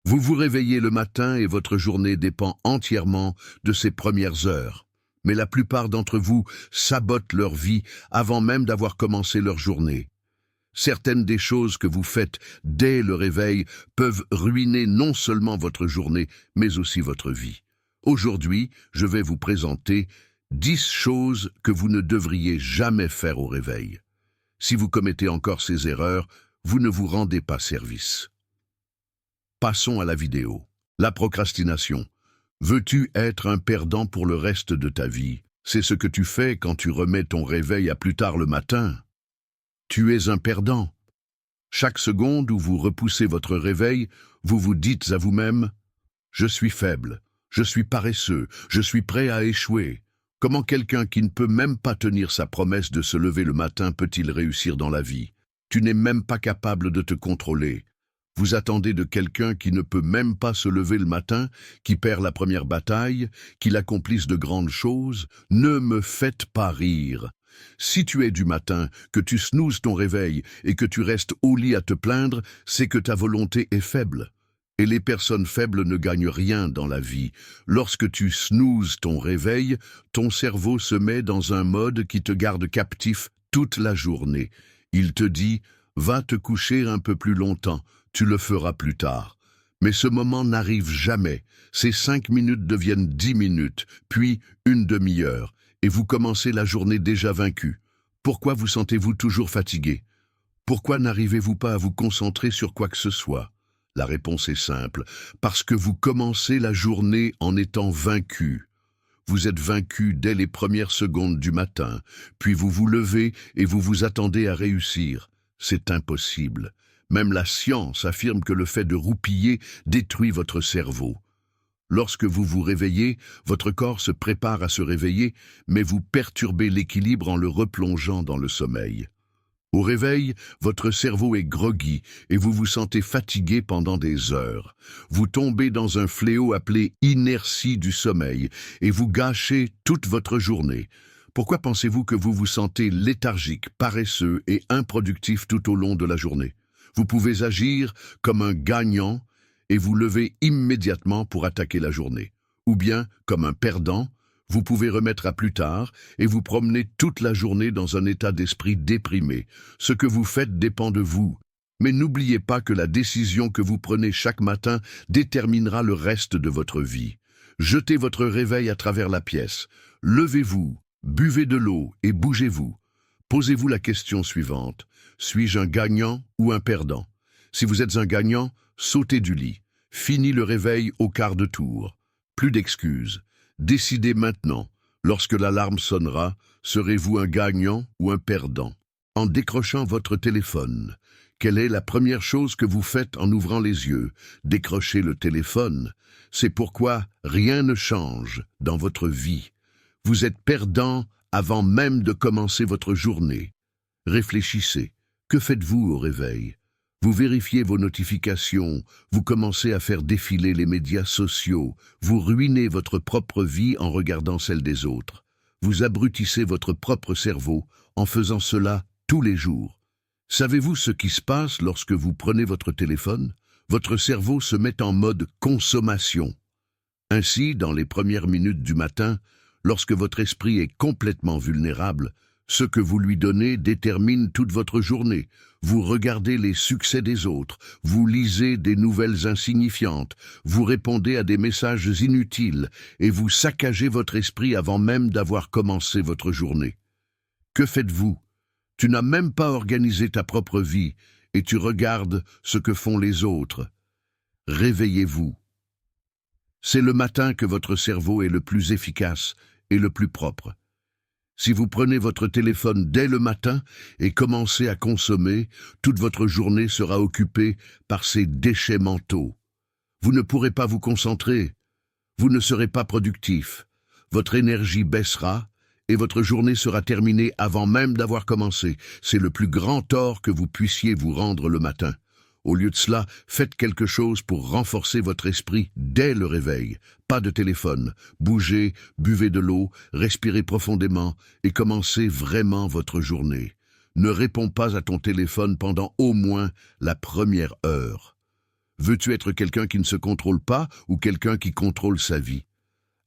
Vous vous réveillez le matin et votre journée dépend entièrement de ces premières heures. Mais la plupart d'entre vous sabotent leur vie avant même d'avoir commencé leur journée. Certaines des choses que vous faites dès le réveil peuvent ruiner non seulement votre journée, mais aussi votre vie. Aujourd'hui, je vais vous présenter 10 choses que vous ne devriez jamais faire au réveil. Si vous commettez encore ces erreurs, vous ne vous rendez pas service. Passons à la vidéo. La procrastination. Veux-tu être un perdant pour le reste de ta vie? C'est ce que tu fais quand tu remets ton réveil à plus tard le matin. Tu es un perdant. Chaque seconde où vous repoussez votre réveil, vous vous dites à vous-même « Je suis faible, je suis paresseux, je suis prêt à échouer ». Comment quelqu'un qui ne peut même pas tenir sa promesse de se lever le matin peut-il réussir dans la vie? Tu n'es même pas capable de te contrôler. Vous attendez de quelqu'un qui ne peut même pas se lever le matin, qui perd la première bataille, qu'il accomplisse de grandes choses? Ne me faites pas rire. Si tu es du matin, que tu snoozes ton réveil et que tu restes au lit à te plaindre, c'est que ta volonté est faible. Et les personnes faibles ne gagnent rien dans la vie. Lorsque tu snoozes ton réveil, ton cerveau se met dans un mode qui te garde captif toute la journée. Il te dit « Va te coucher un peu plus longtemps, tu le feras plus tard ». Mais ce moment n'arrive jamais. Ces 5 minutes deviennent 10 minutes, puis une demi-heure, et vous commencez la journée déjà vaincu. Pourquoi vous sentez-vous toujours fatigué? Pourquoi n'arrivez-vous pas à vous concentrer sur quoi que ce soit? La réponse est simple, parce que vous commencez la journée en étant vaincu. Vous êtes vaincu dès les premières secondes du matin, puis vous vous levez et vous vous attendez à réussir. C'est impossible. Même la science affirme que le fait de roupiller détruit votre cerveau. Lorsque vous vous réveillez, votre corps se prépare à se réveiller, mais vous perturbez l'équilibre en le replongeant dans le sommeil. Au réveil, votre cerveau est groggy et vous vous sentez fatigué pendant des heures. Vous tombez dans un fléau appelé inertie du sommeil et vous gâchez toute votre journée. Pourquoi pensez-vous que vous vous sentez léthargique, paresseux et improductif tout au long de la journée? Vous pouvez agir comme un gagnant et vous lever immédiatement pour attaquer la journée. Ou bien, comme un perdant, vous pouvez remettre à plus tard et vous promener toute la journée dans un état d'esprit déprimé. Ce que vous faites dépend de vous. Mais n'oubliez pas que la décision que vous prenez chaque matin déterminera le reste de votre vie. Jetez votre réveil à travers la pièce. Levez-vous, buvez de l'eau et bougez-vous. Posez-vous la question suivante. Suis-je un gagnant ou un perdant? Si vous êtes un gagnant, sautez du lit. Fini le réveil au quart de tour. Plus d'excuses. Décidez maintenant, lorsque l'alarme sonnera, serez-vous un gagnant ou un perdant? En décrochant votre téléphone, quelle est la première chose que vous faites en ouvrant les yeux? Décrochez le téléphone. C'est pourquoi rien ne change dans votre vie. Vous êtes perdant avant même de commencer votre journée. Réfléchissez. Que faites-vous au réveil? Vous vérifiez vos notifications, vous commencez à faire défiler les médias sociaux, vous ruinez votre propre vie en regardant celle des autres. Vous abrutissez votre propre cerveau en faisant cela tous les jours. Savez-vous ce qui se passe lorsque vous prenez votre téléphone? Votre cerveau se met en mode consommation. Ainsi, dans les premières minutes du matin, lorsque votre esprit est complètement vulnérable, ce que vous lui donnez détermine toute votre journée. Vous regardez les succès des autres, vous lisez des nouvelles insignifiantes, vous répondez à des messages inutiles et vous saccagez votre esprit avant même d'avoir commencé votre journée. Que faites-vous? Tu n'as même pas organisé ta propre vie et tu regardes ce que font les autres. Réveillez-vous. C'est le matin que votre cerveau est le plus efficace et le plus propre. Si vous prenez votre téléphone dès le matin et commencez à consommer, toute votre journée sera occupée par ces déchets mentaux. Vous ne pourrez pas vous concentrer, vous ne serez pas productif, votre énergie baissera et votre journée sera terminée avant même d'avoir commencé. C'est le plus grand tort que vous puissiez vous rendre le matin. Au lieu de cela, faites quelque chose pour renforcer votre esprit dès le réveil. Pas de téléphone, bougez, buvez de l'eau, respirez profondément et commencez vraiment votre journée. Ne réponds pas à ton téléphone pendant au moins la première heure. Veux-tu être quelqu'un qui ne se contrôle pas ou quelqu'un qui contrôle sa vie?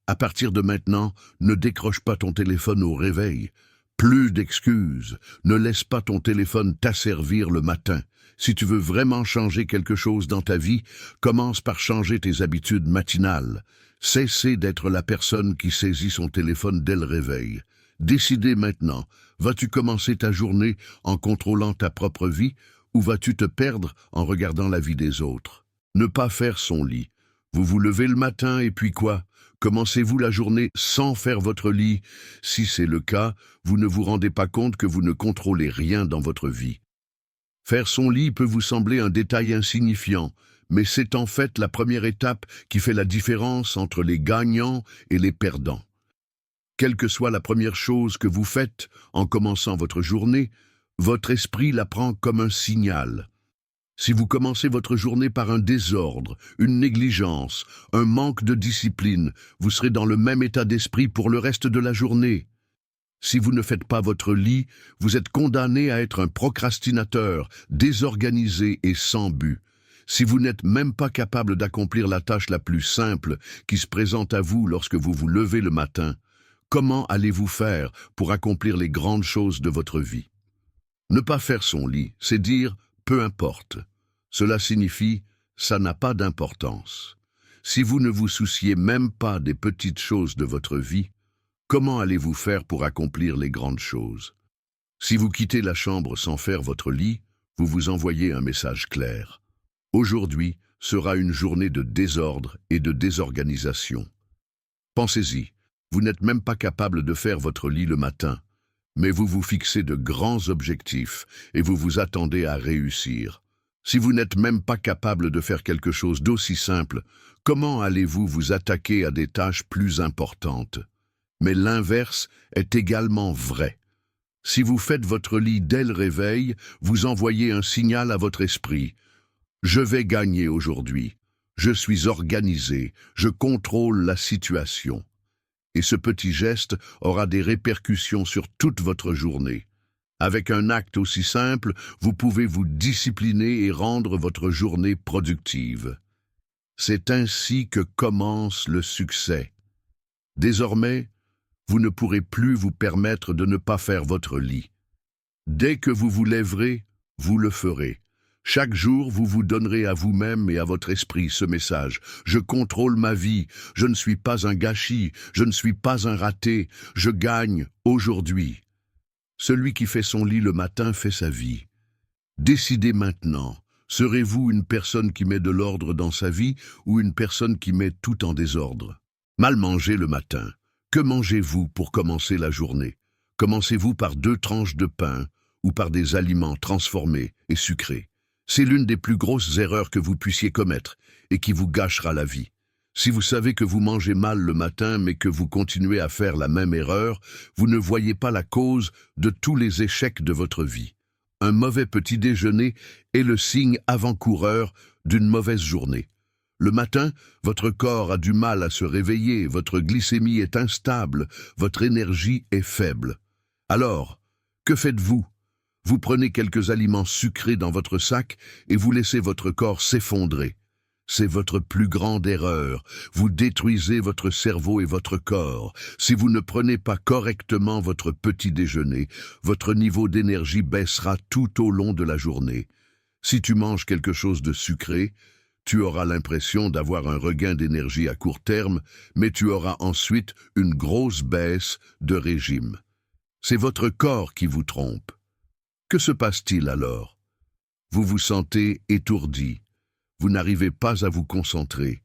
À partir de maintenant, ne décroche pas ton téléphone au réveil. Plus d'excuses. Ne laisse pas ton téléphone t'asservir le matin. Si tu veux vraiment changer quelque chose dans ta vie, commence par changer tes habitudes matinales. Cessez d'être la personne qui saisit son téléphone dès le réveil. Décidez maintenant, vas-tu commencer ta journée en contrôlant ta propre vie ou vas-tu te perdre en regardant la vie des autres? Ne pas faire son lit. Vous vous levez le matin et puis quoi? Commencez-vous la journée sans faire votre lit? Si c'est le cas, vous ne vous rendez pas compte que vous ne contrôlez rien dans votre vie. Faire son lit peut vous sembler un détail insignifiant, mais c'est en fait la première étape qui fait la différence entre les gagnants et les perdants. Quelle que soit la première chose que vous faites en commençant votre journée, votre esprit la prend comme un signal. Si vous commencez votre journée par un désordre, une négligence, un manque de discipline, vous serez dans le même état d'esprit pour le reste de la journée. Si vous ne faites pas votre lit, vous êtes condamné à être un procrastinateur, désorganisé et sans but. Si vous n'êtes même pas capable d'accomplir la tâche la plus simple qui se présente à vous lorsque vous vous levez le matin, comment allez-vous faire pour accomplir les grandes choses de votre vie? Ne pas faire son lit, c'est dire « peu importe ». Cela signifie « ça n'a pas d'importance ». Si vous ne vous souciez même pas des petites choses de votre vie, comment allez-vous faire pour accomplir les grandes choses? Si vous quittez la chambre sans faire votre lit, vous vous envoyez un message clair. Aujourd'hui sera une journée de désordre et de désorganisation. Pensez-y, vous n'êtes même pas capable de faire votre lit le matin, mais vous vous fixez de grands objectifs et vous vous attendez à réussir. Si vous n'êtes même pas capable de faire quelque chose d'aussi simple, comment allez-vous vous attaquer à des tâches plus importantes? Mais l'inverse est également vrai. Si vous faites votre lit dès le réveil, vous envoyez un signal à votre esprit. Je vais gagner aujourd'hui. Je suis organisé. Je contrôle la situation. Et ce petit geste aura des répercussions sur toute votre journée. Avec un acte aussi simple, vous pouvez vous discipliner et rendre votre journée productive. C'est ainsi que commence le succès. Désormais, vous ne pourrez plus vous permettre de ne pas faire votre lit. Dès que vous vous lèverez, vous le ferez. Chaque jour, vous vous donnerez à vous-même et à votre esprit ce message. Je contrôle ma vie, je ne suis pas un gâchis, je ne suis pas un raté, je gagne aujourd'hui. Celui qui fait son lit le matin fait sa vie. Décidez maintenant, serez-vous une personne qui met de l'ordre dans sa vie ou une personne qui met tout en désordre? Mal manger le matin. Que mangez-vous pour commencer la journée? Commencez-vous par 2 tranches de pain ou par des aliments transformés et sucrés? C'est l'une des plus grosses erreurs que vous puissiez commettre et qui vous gâchera la vie. Si vous savez que vous mangez mal le matin mais que vous continuez à faire la même erreur, vous ne voyez pas la cause de tous les échecs de votre vie. Un mauvais petit déjeuner est le signe avant-coureur d'une mauvaise journée. Le matin, votre corps a du mal à se réveiller, votre glycémie est instable, votre énergie est faible. Alors, que faites-vous? Vous prenez quelques aliments sucrés dans votre sac et vous laissez votre corps s'effondrer. C'est votre plus grande erreur. Vous détruisez votre cerveau et votre corps. Si vous ne prenez pas correctement votre petit déjeuner, votre niveau d'énergie baissera tout au long de la journée. Si tu manges quelque chose de sucré, tu auras l'impression d'avoir un regain d'énergie à court terme, mais tu auras ensuite une grosse baisse de régime. C'est votre corps qui vous trompe. Que se passe-t-il alors? Vous vous sentez étourdi. Vous n'arrivez pas à vous concentrer.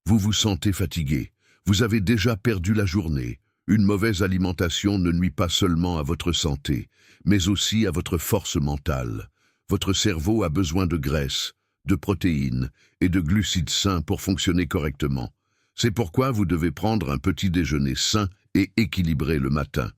Vous vous sentez fatigué. Vous avez déjà perdu la journée. Une mauvaise alimentation ne nuit pas seulement à votre santé, mais aussi à votre force mentale. Votre cerveau a besoin de graisse, de protéines et de glucides sains pour fonctionner correctement. C'est pourquoi vous devez prendre un petit déjeuner sain et équilibré le matin.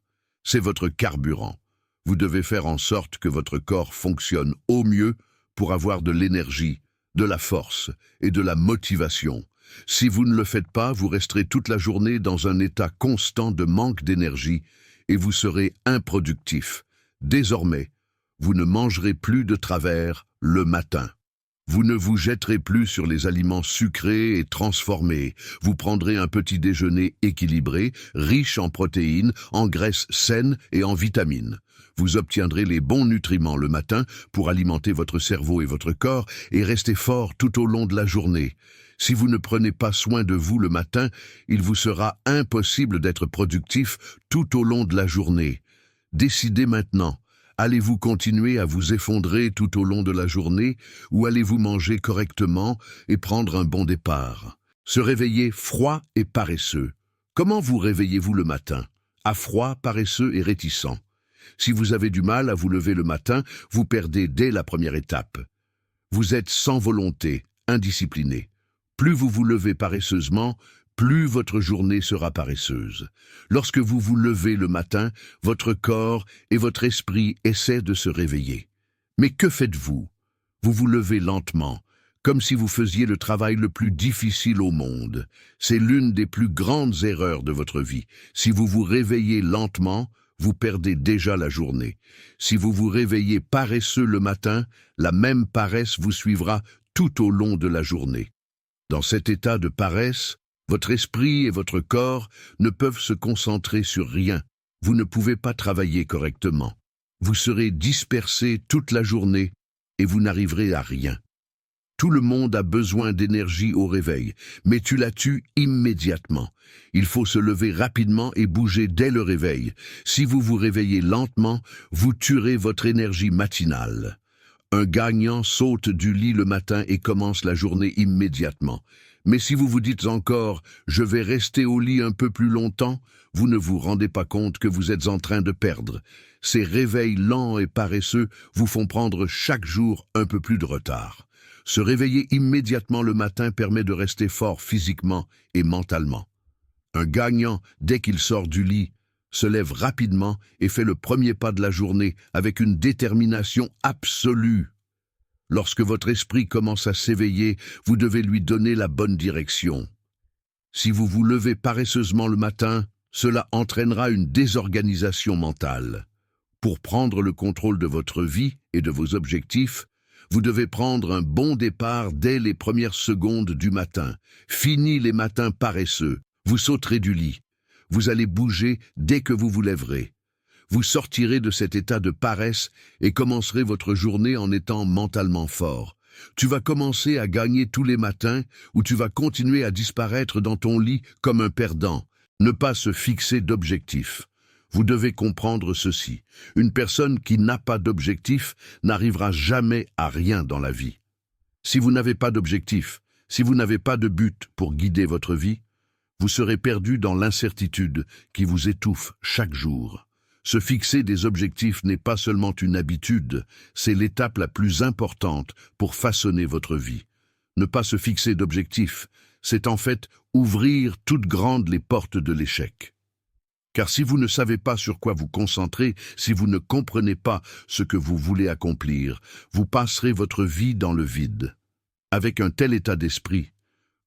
C'est votre carburant. Vous devez faire en sorte que votre corps fonctionne au mieux pour avoir de l'énergie, de la force et de la motivation. Si vous ne le faites pas, vous resterez toute la journée dans un état constant de manque d'énergie et vous serez improductif. Désormais, vous ne mangerez plus de travers le matin. Vous ne vous jetterez plus sur les aliments sucrés et transformés. Vous prendrez un petit déjeuner équilibré, riche en protéines, en graisses saines et en vitamines. Vous obtiendrez les bons nutriments le matin pour alimenter votre cerveau et votre corps et rester fort tout au long de la journée. Si vous ne prenez pas soin de vous le matin, il vous sera impossible d'être productif tout au long de la journée. Décidez maintenant. Allez-vous continuer à vous effondrer tout au long de la journée ou allez-vous manger correctement et prendre un bon départ? Se réveiller froid et paresseux. Comment vous réveillez-vous le matin? À froid, paresseux et réticent. Si vous avez du mal à vous lever le matin, vous perdez dès la première étape. Vous êtes sans volonté, indiscipliné. Plus vous vous levez paresseusement, plus votre journée sera paresseuse. Lorsque vous vous levez le matin, votre corps et votre esprit essaient de se réveiller. Mais que faites-vous? Vous vous levez lentement, comme si vous faisiez le travail le plus difficile au monde. C'est l'une des plus grandes erreurs de votre vie. Si vous vous réveillez lentement, vous perdez déjà la journée. Si vous vous réveillez paresseux le matin, la même paresse vous suivra tout au long de la journée. Dans cet état de paresse, votre esprit et votre corps ne peuvent se concentrer sur rien. Vous ne pouvez pas travailler correctement. Vous serez dispersé toute la journée et vous n'arriverez à rien. Tout le monde a besoin d'énergie au réveil, mais tu la tues immédiatement. Il faut se lever rapidement et bouger dès le réveil. Si vous vous réveillez lentement, vous tuerez votre énergie matinale. Un gagnant saute du lit le matin et commence la journée immédiatement. Mais si vous vous dites encore « je vais rester au lit un peu plus longtemps », vous ne vous rendez pas compte que vous êtes en train de perdre. Ces réveils lents et paresseux vous font prendre chaque jour un peu plus de retard. Se réveiller immédiatement le matin permet de rester fort physiquement et mentalement. Un gagnant, dès qu'il sort du lit, se lève rapidement et fait le premier pas de la journée avec une détermination absolue. Lorsque votre esprit commence à s'éveiller, vous devez lui donner la bonne direction. Si vous vous levez paresseusement le matin, cela entraînera une désorganisation mentale. Pour prendre le contrôle de votre vie et de vos objectifs, vous devez prendre un bon départ dès les premières secondes du matin. Fini les matins paresseux, vous sauterez du lit. Vous allez bouger dès que vous vous lèverez. Vous sortirez de cet état de paresse et commencerez votre journée en étant mentalement fort. Tu vas commencer à gagner tous les matins ou tu vas continuer à disparaître dans ton lit comme un perdant. Ne pas se fixer d'objectif. Vous devez comprendre ceci. Une personne qui n'a pas d'objectif n'arrivera jamais à rien dans la vie. Si vous n'avez pas d'objectif, si vous n'avez pas de but pour guider votre vie, vous serez perdu dans l'incertitude qui vous étouffe chaque jour. Se fixer des objectifs n'est pas seulement une habitude, c'est l'étape la plus importante pour façonner votre vie. Ne pas se fixer d'objectifs, c'est en fait ouvrir toutes grandes les portes de l'échec. Car si vous ne savez pas sur quoi vous concentrer, si vous ne comprenez pas ce que vous voulez accomplir, vous passerez votre vie dans le vide. Avec un tel état d'esprit,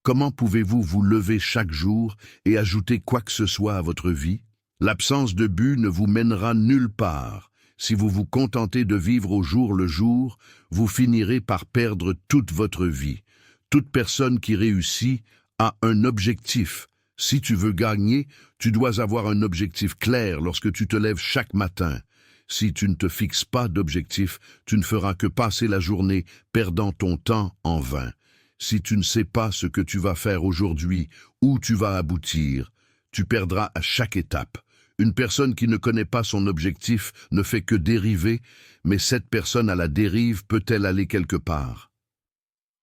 comment pouvez-vous vous lever chaque jour et ajouter quoi que ce soit à votre vie? L'absence de but ne vous mènera nulle part. Si vous vous contentez de vivre au jour le jour, vous finirez par perdre toute votre vie. Toute personne qui réussit a un objectif. Si tu veux gagner, tu dois avoir un objectif clair lorsque tu te lèves chaque matin. Si tu ne te fixes pas d'objectif, tu ne feras que passer la journée perdant ton temps en vain. Si tu ne sais pas ce que tu vas faire aujourd'hui, où tu vas aboutir, tu perdras à chaque étape. Une personne qui ne connaît pas son objectif ne fait que dériver, mais cette personne à la dérive peut-elle aller quelque part?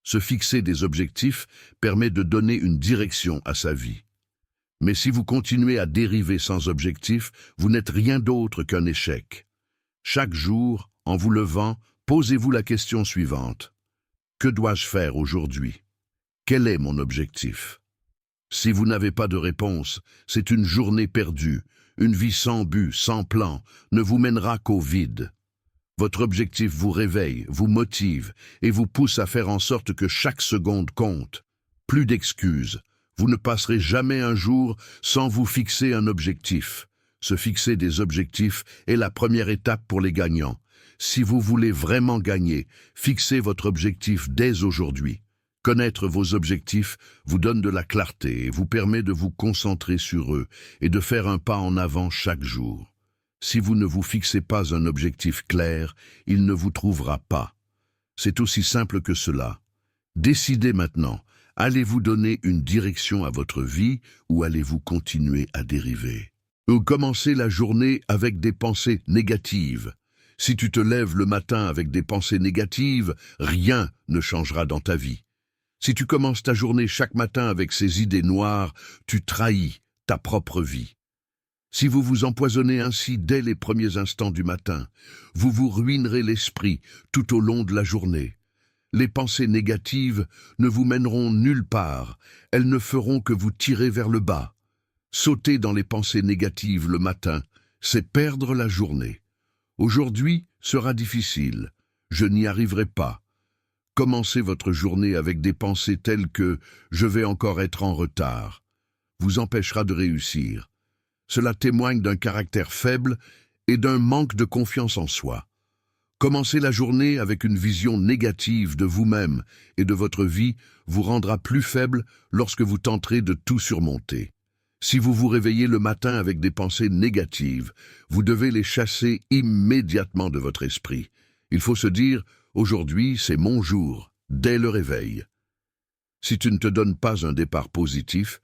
Se fixer des objectifs permet de donner une direction à sa vie. Mais si vous continuez à dériver sans objectif, vous n'êtes rien d'autre qu'un échec. Chaque jour, en vous levant, posez-vous la question suivante. Que dois-je faire aujourd'hui? Quel est mon objectif? Si vous n'avez pas de réponse, c'est une journée perdue. Une vie sans but, sans plan, ne vous mènera qu'au vide. Votre objectif vous réveille, vous motive et vous pousse à faire en sorte que chaque seconde compte. Plus d'excuses. Vous ne passerez jamais un jour sans vous fixer un objectif. Se fixer des objectifs est la première étape pour les gagnants. Si vous voulez vraiment gagner, fixez votre objectif dès aujourd'hui. Connaître vos objectifs vous donne de la clarté et vous permet de vous concentrer sur eux et de faire un pas en avant chaque jour. Si vous ne vous fixez pas un objectif clair, il ne vous trouvera pas. C'est aussi simple que cela. Décidez maintenant, allez-vous donner une direction à votre vie ou allez-vous continuer à dériver? Ou commencez la journée avec des pensées négatives. Si tu te lèves le matin avec des pensées négatives, rien ne changera dans ta vie. Si tu commences ta journée chaque matin avec ces idées noires, tu trahis ta propre vie. Si vous vous empoisonnez ainsi dès les premiers instants du matin, vous vous ruinerez l'esprit tout au long de la journée. Les pensées négatives ne vous mèneront nulle part, elles ne feront que vous tirer vers le bas. Sauter dans les pensées négatives le matin, c'est perdre la journée. Aujourd'hui sera difficile, je n'y arriverai pas. Commencez votre journée avec des pensées telles que « je vais encore être en retard » vous empêchera de réussir. Cela témoigne d'un caractère faible et d'un manque de confiance en soi. Commencer la journée avec une vision négative de vous-même et de votre vie vous rendra plus faible lorsque vous tenterez de tout surmonter. Si vous vous réveillez le matin avec des pensées négatives, vous devez les chasser immédiatement de votre esprit. Il faut se dire « aujourd'hui, c'est mon jour », dès le réveil. Si tu ne te donnes pas un départ positif,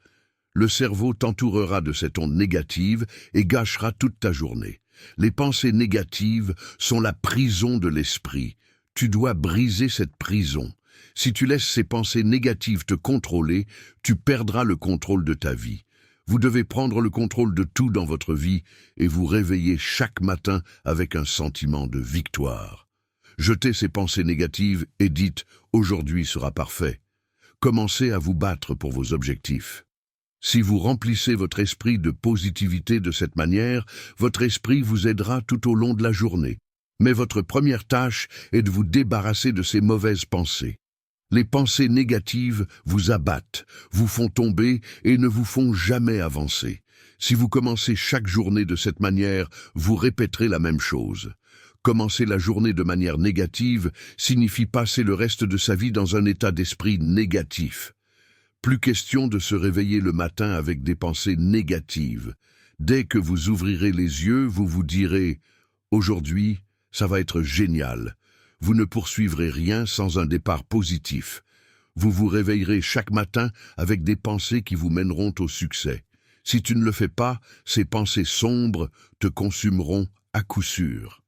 le cerveau t'entourera de cette onde négative et gâchera toute ta journée. Les pensées négatives sont la prison de l'esprit. Tu dois briser cette prison. Si tu laisses ces pensées négatives te contrôler, tu perdras le contrôle de ta vie. Vous devez prendre le contrôle de tout dans votre vie et vous réveiller chaque matin avec un sentiment de victoire. Jetez ces pensées négatives et dites « aujourd'hui sera parfait ». Commencez à vous battre pour vos objectifs. Si vous remplissez votre esprit de positivité de cette manière, votre esprit vous aidera tout au long de la journée. Mais votre première tâche est de vous débarrasser de ces mauvaises pensées. Les pensées négatives vous abattent, vous font tomber et ne vous font jamais avancer. Si vous commencez chaque journée de cette manière, vous répéterez la même chose. Commencer la journée de manière négative signifie passer le reste de sa vie dans un état d'esprit négatif. Plus question de se réveiller le matin avec des pensées négatives. Dès que vous ouvrirez les yeux, vous vous direz « aujourd'hui, ça va être génial ». Vous ne poursuivrez rien sans un départ positif. Vous vous réveillerez chaque matin avec des pensées qui vous mèneront au succès. Si tu ne le fais pas, ces pensées sombres te consumeront à coup sûr.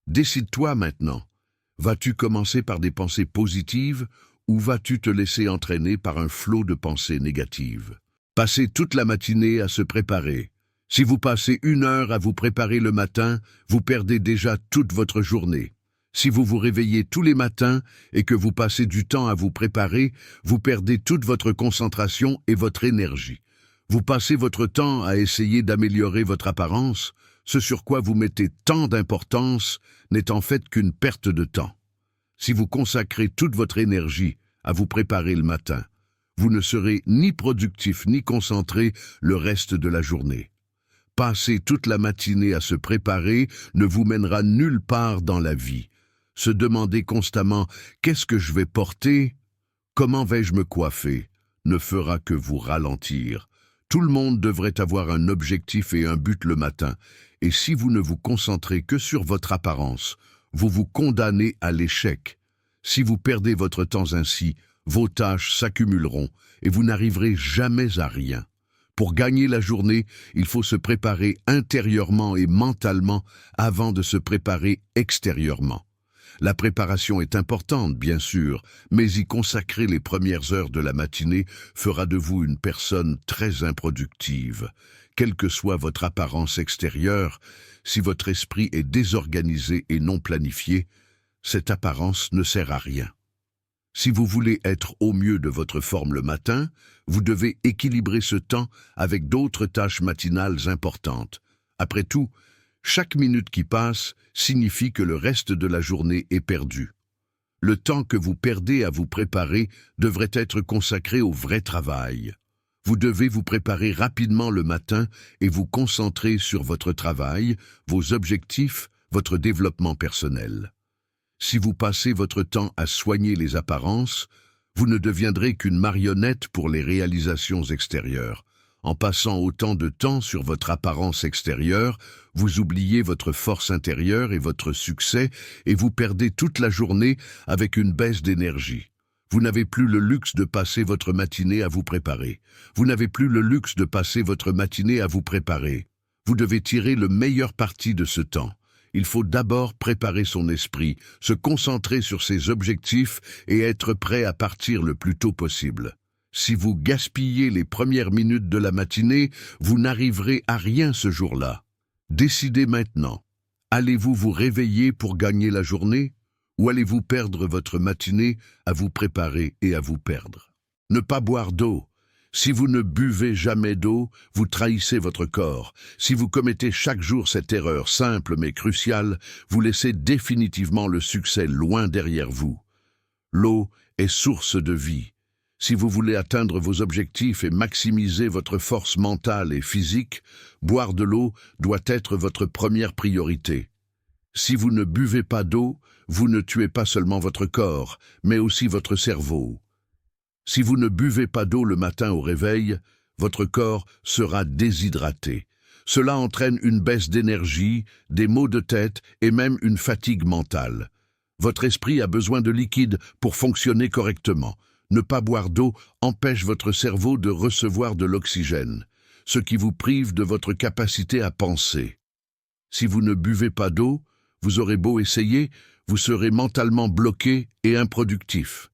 Décide-toi maintenant. Vas-tu commencer par des pensées positives ou vas-tu te laisser entraîner par un flot de pensées négatives? Passez toute la matinée à se préparer. Si vous passez 1 heure à vous préparer le matin, vous perdez déjà toute votre journée. Si vous vous réveillez tous les matins et que vous passez du temps à vous préparer, vous perdez toute votre concentration et votre énergie. Vous passez votre temps à essayer d'améliorer votre apparence, ce sur quoi vous mettez tant d'importance n'est en fait qu'une perte de temps. Si vous consacrez toute votre énergie à vous préparer le matin, vous ne serez ni productif ni concentré le reste de la journée. Passer toute la matinée à se préparer ne vous mènera nulle part dans la vie. Se demander constamment « qu'est-ce que je vais porter ? Comment vais-je me coiffer ?» ne fera que vous ralentir. Tout le monde devrait avoir un objectif et un but le matin, et si vous ne vous concentrez que sur votre apparence, vous vous condamnez à l'échec. Si vous perdez votre temps ainsi, vos tâches s'accumuleront et vous n'arriverez jamais à rien. Pour gagner la journée, il faut se préparer intérieurement et mentalement avant de se préparer extérieurement. La préparation est importante, bien sûr, mais y consacrer les premières heures de la matinée fera de vous une personne très improductive. Quelle que soit votre apparence extérieure, si votre esprit est désorganisé et non planifié, cette apparence ne sert à rien. Si vous voulez être au mieux de votre forme le matin, vous devez équilibrer ce temps avec d'autres tâches matinales importantes. Après tout, chaque minute qui passe signifie que le reste de la journée est perdu. Le temps que vous perdez à vous préparer devrait être consacré au vrai travail. Vous devez vous préparer rapidement le matin et vous concentrer sur votre travail, vos objectifs, votre développement personnel. Si vous passez votre temps à soigner les apparences, vous ne deviendrez qu'une marionnette pour les réalisations extérieures. En passant autant de temps sur votre apparence extérieure, vous oubliez votre force intérieure et votre succès et vous perdez toute la journée avec une baisse d'énergie. Vous n'avez plus le luxe de passer votre matinée à vous préparer. Vous n'avez plus le luxe de passer votre matinée à vous préparer. Vous devez tirer le meilleur parti de ce temps. Il faut d'abord préparer son esprit, se concentrer sur ses objectifs et être prêt à partir le plus tôt possible. Si vous gaspillez les premières minutes de la matinée, vous n'arriverez à rien ce jour-là. Décidez maintenant. Allez-vous vous réveiller pour gagner la journée ou allez-vous perdre votre matinée à vous préparer et à vous perdre? Ne pas boire d'eau. Si vous ne buvez jamais d'eau, vous trahissez votre corps. Si vous commettez chaque jour cette erreur simple mais cruciale, vous laissez définitivement le succès loin derrière vous. L'eau est source de vie. Si vous voulez atteindre vos objectifs et maximiser votre force mentale et physique, boire de l'eau doit être votre première priorité. Si vous ne buvez pas d'eau, vous ne tuez pas seulement votre corps, mais aussi votre cerveau. Si vous ne buvez pas d'eau le matin au réveil, votre corps sera déshydraté. Cela entraîne une baisse d'énergie, des maux de tête et même une fatigue mentale. Votre esprit a besoin de liquide pour fonctionner correctement. Ne pas boire d'eau empêche votre cerveau de recevoir de l'oxygène, ce qui vous prive de votre capacité à penser. Si vous ne buvez pas d'eau, vous aurez beau essayer, vous serez mentalement bloqué et improductif.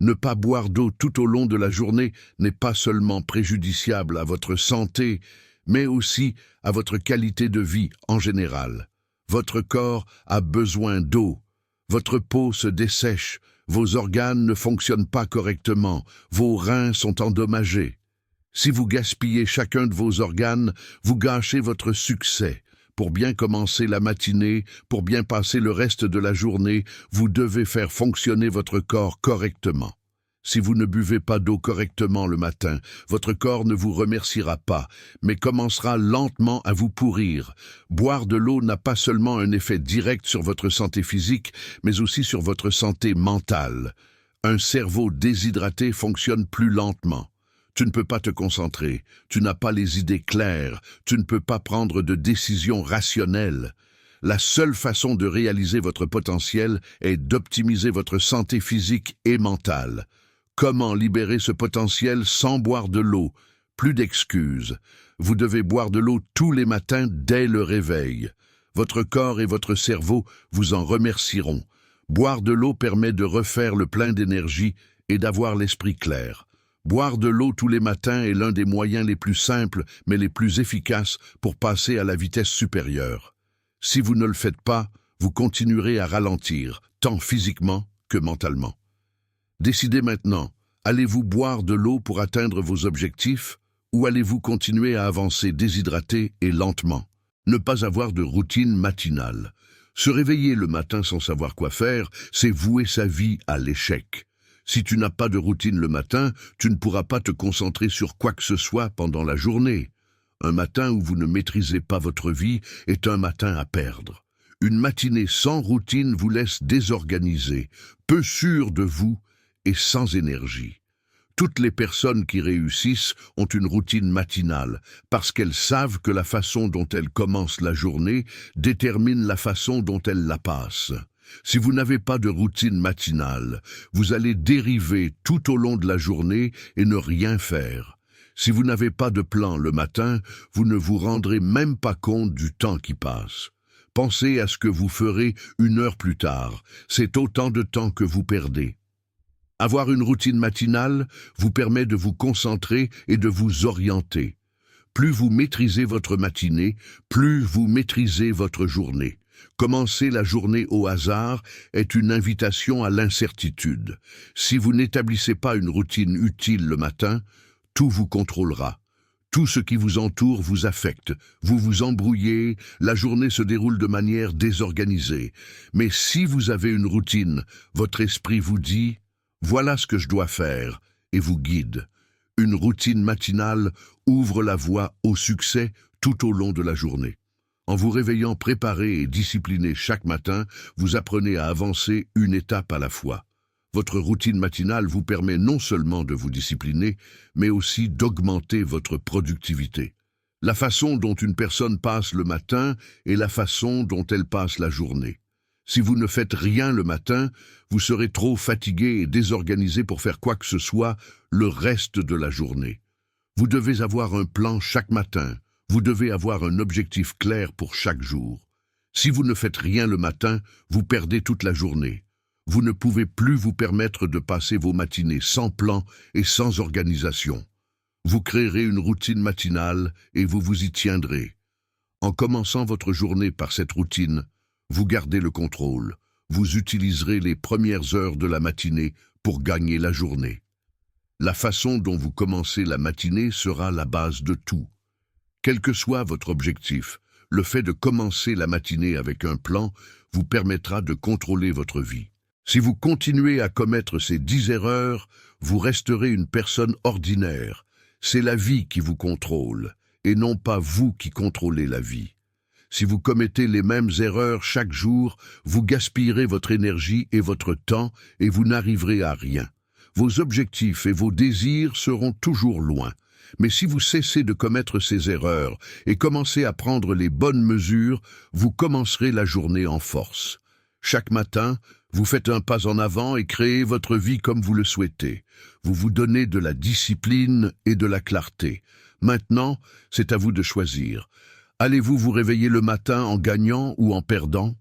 Ne pas boire d'eau tout au long de la journée n'est pas seulement préjudiciable à votre santé, mais aussi à votre qualité de vie en général. Votre corps a besoin d'eau. Votre peau se dessèche, vos organes ne fonctionnent pas correctement, vos reins sont endommagés. Si vous gaspillez chacun de vos organes, vous gâchez votre succès. Pour bien commencer la matinée, pour bien passer le reste de la journée, vous devez faire fonctionner votre corps correctement. Si vous ne buvez pas d'eau correctement le matin, votre corps ne vous remerciera pas, mais commencera lentement à vous pourrir. Boire de l'eau n'a pas seulement un effet direct sur votre santé physique, mais aussi sur votre santé mentale. Un cerveau déshydraté fonctionne plus lentement. Tu ne peux pas te concentrer, tu n'as pas les idées claires, tu ne peux pas prendre de décisions rationnelles. La seule façon de réaliser votre potentiel est d'optimiser votre santé physique et mentale. Comment libérer ce potentiel sans boire de l'eau? Plus d'excuses. Vous devez boire de l'eau tous les matins dès le réveil. Votre corps et votre cerveau vous en remercieront. Boire de l'eau permet de refaire le plein d'énergie et d'avoir l'esprit clair. Boire de l'eau tous les matins est l'un des moyens les plus simples mais les plus efficaces pour passer à la vitesse supérieure. Si vous ne le faites pas, vous continuerez à ralentir, tant physiquement que mentalement. Décidez maintenant, allez-vous boire de l'eau pour atteindre vos objectifs ou allez-vous continuer à avancer déshydraté et lentement? Ne pas avoir de routine matinale. Se réveiller le matin sans savoir quoi faire, c'est vouer sa vie à l'échec. Si tu n'as pas de routine le matin, tu ne pourras pas te concentrer sur quoi que ce soit pendant la journée. Un matin où vous ne maîtrisez pas votre vie est un matin à perdre. Une matinée sans routine vous laisse désorganisé, peu sûr de vous et sans énergie. Toutes les personnes qui réussissent ont une routine matinale parce qu'elles savent que la façon dont elles commencent la journée détermine la façon dont elles la passent. Si vous n'avez pas de routine matinale, vous allez dériver tout au long de la journée et ne rien faire. Si vous n'avez pas de plan le matin, vous ne vous rendrez même pas compte du temps qui passe. Pensez à ce que vous ferez 1 heure plus tard. C'est autant de temps que vous perdez. Avoir une routine matinale vous permet de vous concentrer et de vous orienter. Plus vous maîtrisez votre matinée, plus vous maîtrisez votre journée. Commencer la journée au hasard est une invitation à l'incertitude. Si vous n'établissez pas une routine utile le matin, tout vous contrôlera. Tout ce qui vous entoure vous affecte. Vous vous embrouillez, la journée se déroule de manière désorganisée. Mais si vous avez une routine, votre esprit vous dit « Voilà ce que je dois faire » et vous guide. Une routine matinale ouvre la voie au succès tout au long de la journée. En vous réveillant préparé et discipliné chaque matin, vous apprenez à avancer une étape à la fois. Votre routine matinale vous permet non seulement de vous discipliner, mais aussi d'augmenter votre productivité. La façon dont une personne passe le matin est la façon dont elle passe la journée. Si vous ne faites rien le matin, vous serez trop fatigué et désorganisé pour faire quoi que ce soit le reste de la journée. Vous devez avoir un plan chaque matin. Vous devez avoir un objectif clair pour chaque jour. Si vous ne faites rien le matin, vous perdez toute la journée. Vous ne pouvez plus vous permettre de passer vos matinées sans plan et sans organisation. Vous créerez une routine matinale et vous vous y tiendrez. En commençant votre journée par cette routine, vous gardez le contrôle. Vous utiliserez les premières heures de la matinée pour gagner la journée. La façon dont vous commencez la matinée sera la base de tout. Quel que soit votre objectif, le fait de commencer la matinée avec un plan vous permettra de contrôler votre vie. Si vous continuez à commettre ces 10 erreurs, vous resterez une personne ordinaire. C'est la vie qui vous contrôle, et non pas vous qui contrôlez la vie. Si vous commettez les mêmes erreurs chaque jour, vous gaspillerez votre énergie et votre temps et vous n'arriverez à rien. Vos objectifs et vos désirs seront toujours loin. Mais si vous cessez de commettre ces erreurs et commencez à prendre les bonnes mesures, vous commencerez la journée en force. Chaque matin, vous faites un pas en avant et créez votre vie comme vous le souhaitez. Vous vous donnez de la discipline et de la clarté. Maintenant, c'est à vous de choisir. Allez-vous vous réveiller le matin en gagnant ou en perdant ?